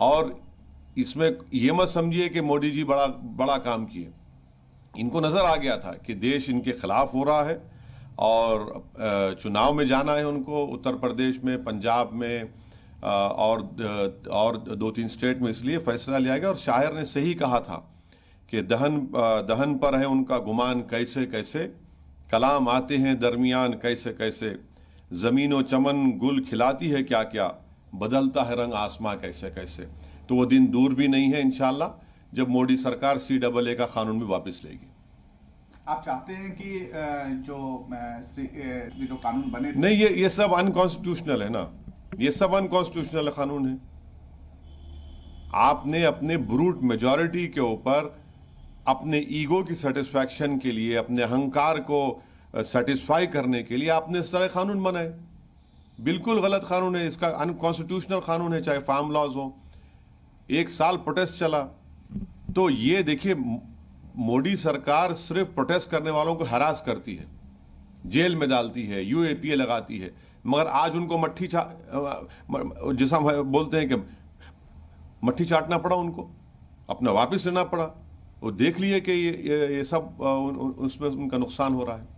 और इसमें ये मत समझिए कि मोदी जी बड़ा बड़ा काम किए। इनको नज़र आ गया था कि देश इनके खिलाफ हो रहा है और चुनाव में जाना है उनको, उत्तर प्रदेश में, पंजाब में और 2-3 स्टेट में। इसलिए फैसला लिया गया। और शायर ने सही कहा था कि दहन पर है उनका गुमान कैसे कैसे, कलाम आते हैं दरमियान कैसे कैसे, ज़मीनो चमन गुल खिलाती है क्या क्या, बदलता है रंग आसमां कैसे कैसे। तो वो दिन दूर भी नहीं है इंशाल्लाह जब मोदी सरकार CAA का कानून भी वापस लेगी। आप चाहते हैं कि जो कानून बने? नहीं, ये सब अनकॉन्स्टिट्यूशनल है ना, ये सब अनकॉन्स्टिट्यूशनल कानून है। आपने अपने ब्रूट मेजॉरिटी के ऊपर अपने ईगो की सेटिस्फैक्शन के लिए, अपने अहंकार को सेटिस्फाई करने के लिए आपने इस तरह कानून बनाए। बिल्कुल गलत कानून है, इसका अनकॉन्स्टिट्यूशनल कानून है, चाहे फार्म लॉज हो। 1 साल प्रोटेस्ट चला। तो ये देखिए, मोदी सरकार सिर्फ प्रोटेस्ट करने वालों को हरास करती है, जेल में डालती है, UAPA लगाती है, मगर आज उनको जिसा हम बोलते हैं कि मट्ठी चाटना पड़ा, उनको अपना वापस लेना पड़ा। वो देख लिए कि ये सब उसमें उनका नुकसान हो रहा है।